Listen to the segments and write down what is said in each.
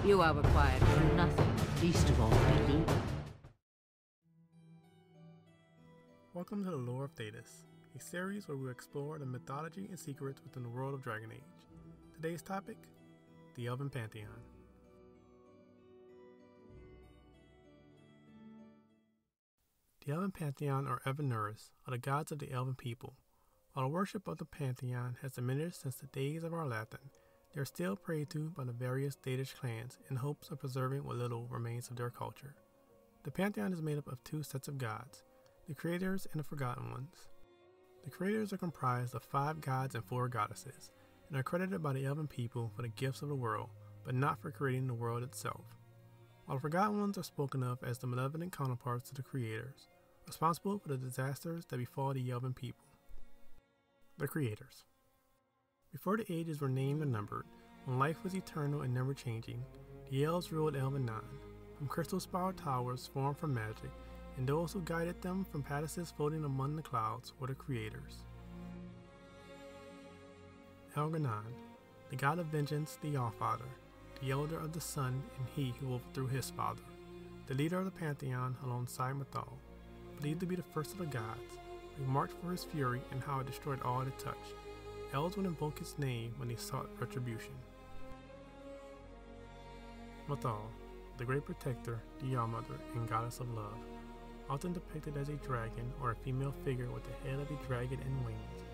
You are required for nothing, least of all belief. Welcome to the Lore of Thedas, a series where we explore the mythology and secrets within the world of Dragon Age. Today's topic, the Elven Pantheon. The Elven Pantheon, or Elvenuris, are the gods of the Elven people. While the worship of the Pantheon has diminished since the days of our Latin, they are still prayed to by the various Thedish clans in hopes of preserving what little remains of their culture. The Pantheon is made up of two sets of gods, the creators and the forgotten ones. The creators are comprised of 5 gods and 4 goddesses, and are credited by the Elven people for the gifts of the world, but not for creating the world itself. While the forgotten ones are spoken of as the malevolent counterparts to the creators, responsible for the disasters that befall the Elven people. The creators. Before the ages were named and numbered, when life was eternal and never changing, the elves ruled elgar'nan, from crystal-spired towers formed from magic, and those who guided them from palaces floating among the clouds were the creators. Elgar'nan, the god of vengeance, the Allfather, the elder of the sun, and he who overthrew his father, the leader of the Pantheon alongside Mathal, believed to be the first of the gods, who marked for his fury and how it destroyed all it touched. Elves would invoke his name when they sought retribution. Mathal, the great protector, the All-Mother, and goddess of love, often depicted as a dragon or a female figure with the head of a dragon and wings.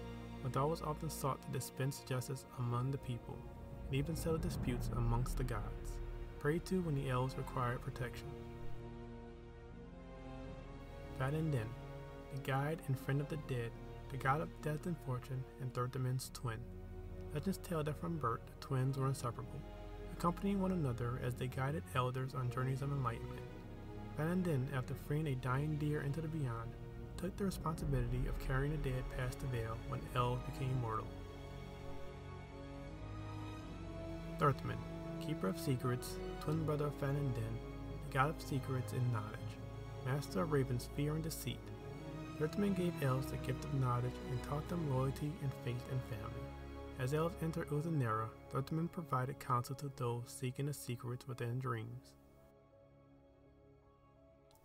Mathal was often sought to dispense justice among the people, and even settle disputes amongst the gods, prayed to when the elves required protection. falon'din, the guide and friend of the dead, the god of death and fortune, and Thornborrow's twin. Legends tell that from birth the twins were inseparable, accompanying one another as they guided elders on journeys of enlightenment. falon'din, after freeing a dying deer into the beyond, took the responsibility of carrying the dead past the veil when elves became mortal. Thornborrow, keeper of secrets, twin brother of falon'din, the god of secrets and knowledge, master of ravens' fear and deceit. Thornborrow gave elves the gift of knowledge and taught them loyalty and faith in family. As elves entered Uthenera, Thornborrow provided counsel to those seeking the secrets within dreams.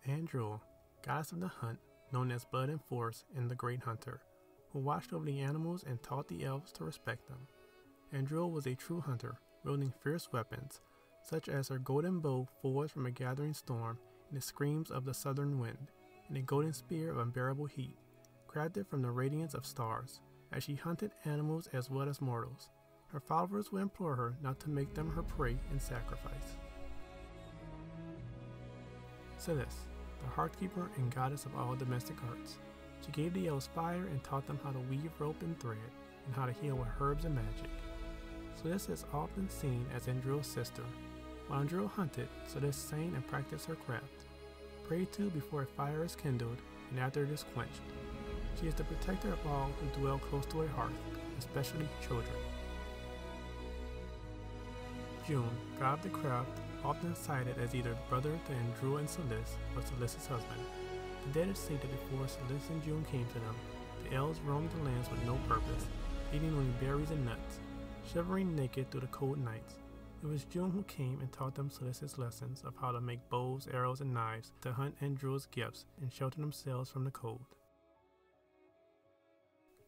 Andrul, goddess of the hunt, known as Blood and Force and the Great Hunter, who watched over the animals and taught the elves to respect them. Andrul was a true hunter, wielding fierce weapons, such as her golden bow forged from a gathering storm and the screams of the southern wind, and a golden spear of unbearable heat, crafted from the radiance of stars. As she hunted animals as well as mortals, her followers would implore her not to make them her prey and sacrifice. Thedas, the heartkeeper and goddess of all domestic arts. She gave the elves fire and taught them how to weave rope and thread, and how to heal with herbs and magic. Thedas is often seen as Andrul's sister. While Andrul hunted, Thedas sang and practiced her craft, prayed to before a fire is kindled and after it is quenched. She is the protector of all who dwell close to a hearth, especially children. June, god of the craft, often cited as either brother to Andrul and Thedas or Thedas' husband. The dead say that before Thedas and June came to them, the elves roamed the lands with no purpose, eating only berries and nuts, shivering naked through the cold nights. It was June who came and taught them Thedas' lessons of how to make bows, arrows, and knives to hunt Andrul's gifts and shelter themselves from the cold.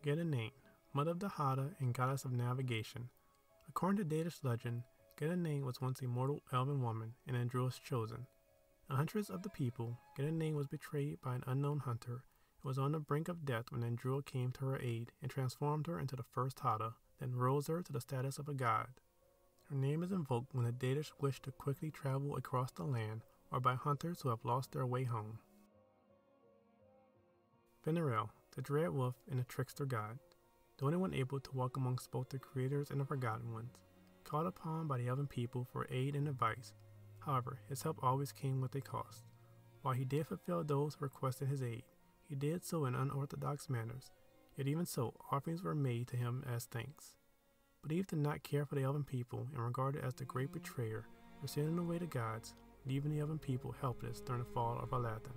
ghilan'nain, mother of the Hada and goddess of navigation. According to Thedish legend, ghilan'nain was once a mortal elven woman and Andrul's chosen. A huntress of the people, ghilan'nain was betrayed by an unknown hunter and was on the brink of death when Andrul came to her aid and transformed her into the first Hada, then rose her to the status of a god. Her name is invoked when the Thedish wish to quickly travel across the land or by hunters who have lost their way home. fen'harel, the dread wolf and the trickster god, the only one able to walk amongst both the creators and the forgotten ones, called upon by the elven people for aid and advice. However, his help always came with a cost. While he did fulfill those who requested his aid, he did so in unorthodox manners, yet even so, offerings were made to him as thanks. But Eve did not care for the elven people and regarded as the great betrayer for sending away the gods, leaving the elven people helpless during the fall of Aladdin.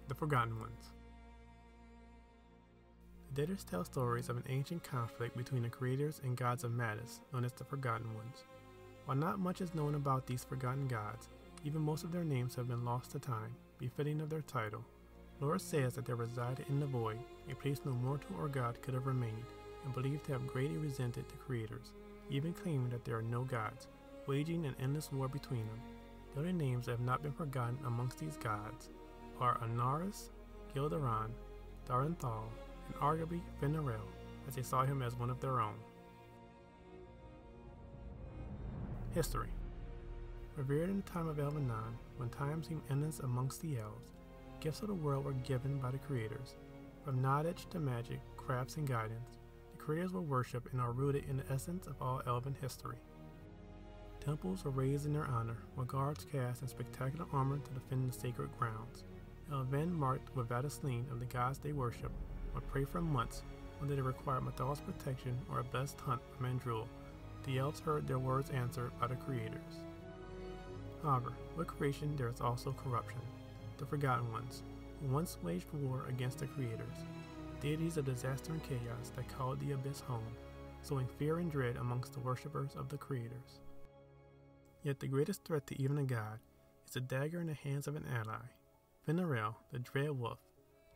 The Forgotten Ones. The Thedish tell stories of an ancient conflict between the creators and gods of Madness, known as the Forgotten Ones. While not much is known about these forgotten gods, even most of their names have been lost to time, befitting of their title. Lore says that they resided in the void, a place no mortal or god could have remained, and believed to have greatly resented the creators, even claiming that there are no gods, waging an endless war between them. The only names that have not been forgotten amongst these gods are Anaris, ghilan'nain, Darrenthal, and arguably fen'harel, as they saw him as one of their own. History. Revered in the time of elgar'nan, when time seemed endless amongst the elves, gifts of the world were given by the creators. From knowledge to magic, crafts, and guidance, the creators were worshipped and are rooted in the essence of all elven history. Temples were raised in their honor, with guards cast in spectacular armor to defend the sacred grounds. Elven, marked with vatislin of the gods they worship, would pray for months whether they required Mathal's protection or a blessed hunt from Andrul. The elves heard their words answered by the creators. However, with creation there is also corruption. The Forgotten Ones, who once waged war against the creators, deities of disaster and chaos that called the abyss home, sowing fear and dread amongst the worshippers of the creators. Yet the greatest threat to even a god is a dagger in the hands of an ally. fen'harel, the dread wolf,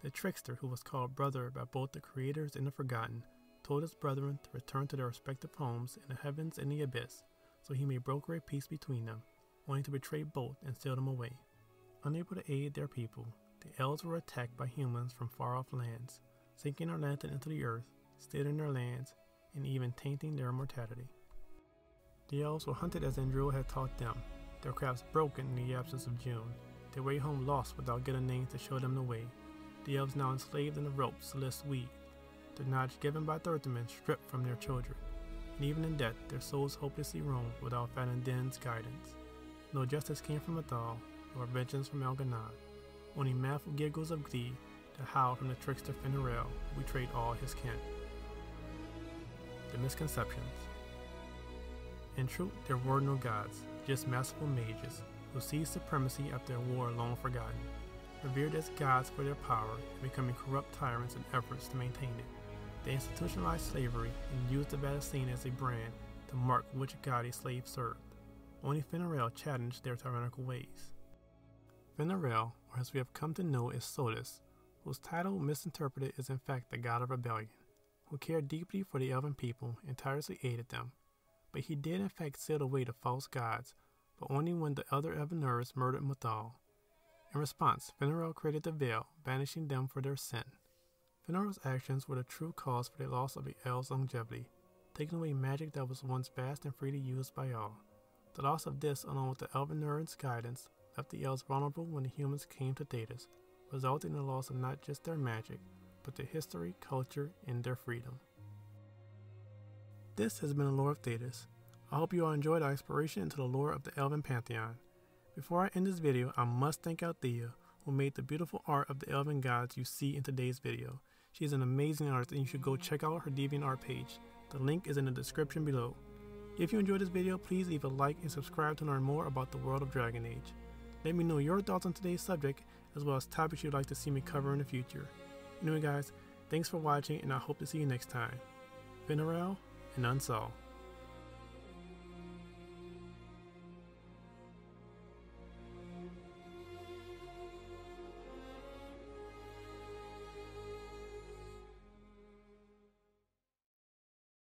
the trickster who was called brother by both the creators and the forgotten, told his brethren to return to their respective homes in the heavens and the abyss, so he may broker a peace between them, wanting to betray both and steal them away. Unable to aid their people, the elves were attacked by humans from far-off lands, sinking their lantern into the earth, stealing their lands, and even tainting their immortality. The elves were hunted as Andrul had taught them, their crafts broken in the absence of June, their way home lost without ghilan'nain to show them the way, the elves now enslaved in the ropes Celeste weaved, their knowledge given by Thornborrow stripped from their children, and even in death their souls hopelessly roamed without falon'din's guidance. No justice came from Mathal, nor vengeance from elgar'nan, only manful giggles of glee to howl from the trickster fen'harel who betrayed all his kin. The misconceptions. In truth, there were no gods, just masterful mages, who seized supremacy after a war long forgotten, revered as gods for their power and becoming corrupt tyrants in efforts to maintain it. They institutionalized slavery and used the vatislin as a brand to mark which god a slave served. Only fen'harel challenged their tyrannical ways. fen'harel, or as we have come to know as Thedas, whose title misinterpreted is in fact the god of rebellion, who cared deeply for the elven people and tirelessly aided them. But he did in fact seal away the false gods, but only when the other elven murdered Mathal. In response, fen'harel created the Veil, banishing them for their sin. fen'harel's actions were the true cause for the loss of the elves' longevity, taking away magic that was once vast and freely used by all. The loss of this, along with the elven's guidance, left the elves vulnerable when the humans came to Thedas, resulting in the loss of not just their magic, but their history, culture, and their freedom. This has been the lore of Thedas. I hope you all enjoyed our exploration into the lore of the Elven Pantheon. Before I end this video, I must thank Althea, who made the beautiful art of the Elven Gods you see in today's video. She is an amazing artist and you should go check out her DeviantArt page. The link is in the description below. If you enjoyed this video, please leave a like and subscribe to learn more about the world of Dragon Age. Let me know your thoughts on today's subject, as well as topics you'd like to see me cover in the future. Anyway guys, thanks for watching and I hope to see you next time. fen'harel and Unsol.